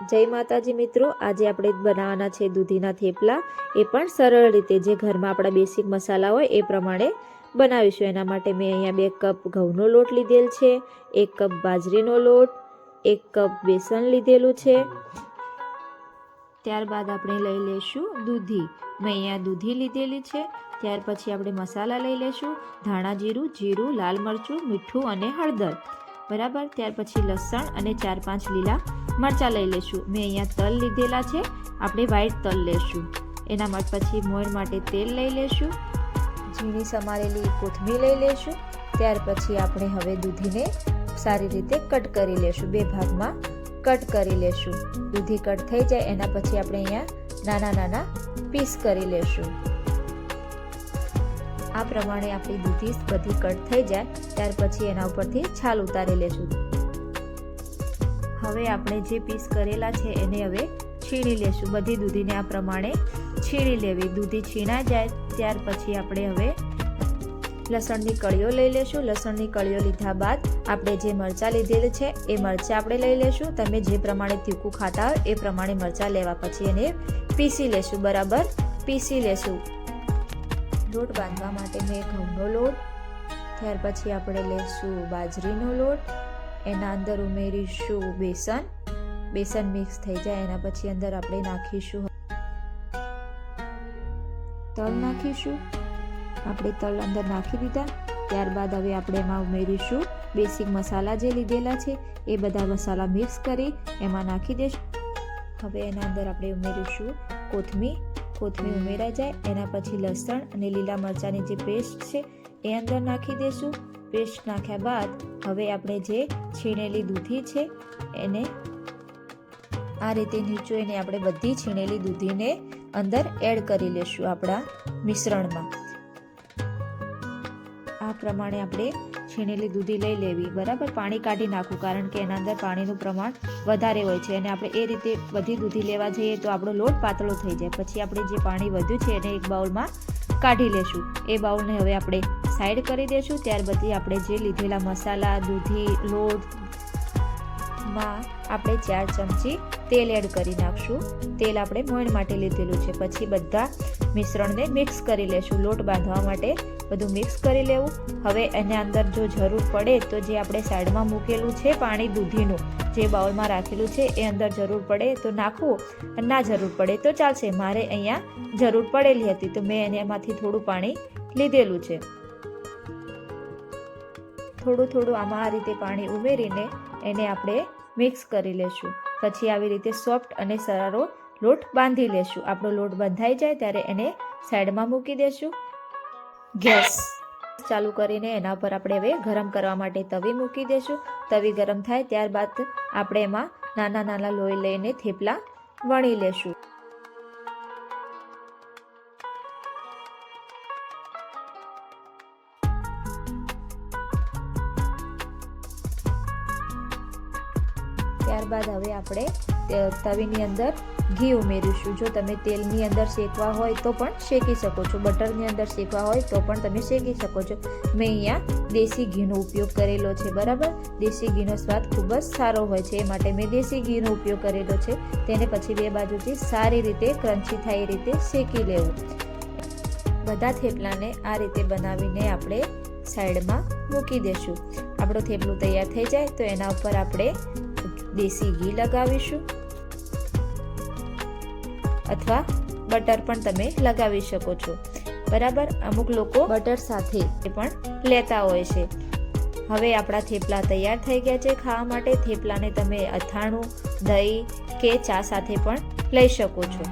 જય માતાજી મિત્રો, આજે આપણે બનાવવાના છે દૂધીના થેપલા। એ પણ સરળ રીતે, જે ઘરમાં આપણા બેસિક મસાલા હોય એ પ્રમાણે બનાવીશું। એના માટે મેં અહીંયા 2 કપ ઘઉંનો લોટ લીધેલ છે, 1 કપ બાજરીનો લોટ, 1 કપ બેસન લીધેલું છે। ત્યારબાદ આપણે લઈ લઈશું દૂધી। મેં અહીંયા દૂધી લીધેલી છે। ત્યાર પછી આપણે મસાલા લઈ લઈશું, ધાણા જીરું, લાલ મરચું, મીઠું અને હળદર, બરાબર। ત્યાર પછી લસણ અને 4-5 લીલા મરચાં લઈ લઈશું। મેં અહીંયા તલ લીધેલા છે, આપણે વ્હાઈટ તલ લઈશું। એના પછી મોણ માટે તેલ લઈ લઈશું, ઝીણી સમારેલી કોથમીર લઈ લઈશું। ત્યાર પછી આપણે હવે દૂધીને સારી રીતે કટ કરી લઈશું, 2 ભાગમાં કટ કરી લઈશું। દૂધી કટ થઈ જાય એના પછી આપણે અહીંયા નાના નાના પીસ કરી લઈશું। આ પ્રમાણે આપણી દૂધી બધી કટ થઈ જાય ત્યાર પછી એના ઉપરથી છાલ ઉતારી લેશું। હવે આપણે જે પીસ કરેલા છે એને હવે છીણી લેશું। બધી દૂધીને આ પ્રમાણે છીણી લેવી। દૂધી છીણા જાય ત્યાર પછી આપણે હવે લસણની કળીઓ લઈ લેશું। લસણની કળીઓ લીધા બાદ આપણે જે મરચાં લીધેલું છે એ મરચાં આપણે લઈ લેશું। તમે જે પ્રમાણે તીખું ખાતા હોય એ પ્રમાણે મરચાં લેવા પછી એને પીસી લેશું, બરાબર પીસી લેશું। લોટ બાંધવા માટે મેં ઘઉંનો લોટ, ત્યાર પછી આપણે લેશું બાજરીનો લોટ, એના અંદર ઉમેરીશું બેસન મિક્સ થઈ જાય એના પછી અંદર આપણે નાખીશું તલ નાખીશું। આપણે તલ અંદર નાખી દીધા। ત્યારબાદ હવે આપણે એમાં ઉમેરીશું બેસિક મસાલા જે લીધેલા છે એ બધા મસાલા મિક્સ કરી એમાં નાખી દઈશું। હવે એના અંદર આપણે ઉમેરીશું કોથમીર ઉમેરાઈ જાય એના પછી લસણ અને લીલા મરચાંની જે પેસ્ટ છે એ અંદર નાખી દઈશું। પેસ્ટ નાખ્યા બાદ હવે આપણે જે છીણેલી દૂધી છે એને આ રીતે નીચોઈને આપણે બધી છીણેલી દૂધીને અંદર એડ કરી લેશું આપણા મિશ્રણમાં। આ પ્રમાણે આપણે છીણેલી દૂધી લઈ લેવી, બરાબર। પાણી કાઢી નાખવું કારણ કે એના અંદર પાણીનું પ્રમાણ વધારે હોય છે અને આપણે એ રીતે બધી દૂધી લેવા જઈએ તો આપણો લોટ પાતળો થઈ જાય। પછી આપણે જે પાણી વધ્યું છે એને એક બાઉલમાં કાઢી લેશું। એ બાઉલને હવે આપણે સાઈડ કરી દઈશું। ત્યાર પછી આપણે જે લીધેલા મસાલા દૂધી લોટમાં આપણે 4 ચમચી તેલ એડ કરી નાખશું। તેલ આપણે મોણ માટે લીધેલું છે। પછી બધા મિશ્રણને મિક્સ કરી લેશું। લોટ બાંધવા માટે બધું મિક્સ કરી લેવું। હવે એના અંદર જો જરૂર પડે તો જે આપણે સાઈડમાં મૂકેલું છે પાણી દૂધીનું જે બાઉલમાં રાખેલું છે એ અંદર જરૂર પડે તો નાખવું, ના જરૂર પડે તો ચાલશે। મારે અહીંયા જરૂર પડેલી હતી તો મેં એમાંથી થોડું પાણી લીધેલું છે। થોડું આમાં આ રીતે પાણી ઉમેરીને એને આપણે મિક્સ કરી લેશું। પછી આવી રીતે સોફ્ટ અને સરારો લોટ બાંધી લેશું। આપણો લોટ બંધાઈ જાય ત્યારે એને સાઈડમાં મૂકી દેશું। ગેસ ચાલુ કરીને એના પર આપણે હવે ગરમ કરવા માટે તવી મૂકી દેશું। તવી ગરમ થાય ત્યારબાદ આપણે એમાં નાના નાના લોહી લઈને થેપલા વણી લેશું। ત્યારબાદ હવે આપણે તવીની અંદર ઘી ઉમેરીશું। જો તમે તેલની અંદર શેકવા હોય તો પણ શેકી શકો છો, બટરની અંદર શેકવા હોય તો પણ તમે શેકી શકો છો। મેં અહીંયા દેશી ઘીનો ઉપયોગ કરેલો છે, બરાબર। દેશી ઘીનો સ્વાદ ખૂબ જ સારો હોય છે, એ માટે મેં દેશી ઘીનો ઉપયોગ કરેલો છે। તેને પછી 2 બાજુથી સારી રીતે ક્રન્ચી થાય એ રીતે શેકી લેવું। બધા થેપલાને આ રીતે બનાવીને આપણે સાઈડમાં મૂકી દેશું। આપણો થેપલું તૈયાર થઈ જાય તો એના ઉપર આપણે દેશી ઘી લગાવીશું અથવા બટર પણ તમે લગાવી શકો છો, બરાબર। અમુક લોકો બટર સાથે પણ લેતા હોય છે। હવે આપણા થેપલા તૈયાર થઈ ગયા છે ખાવા માટે। થેપલાને તમે અથાણું, દહીં કે ચા સાથે પણ લઈ શકો છો।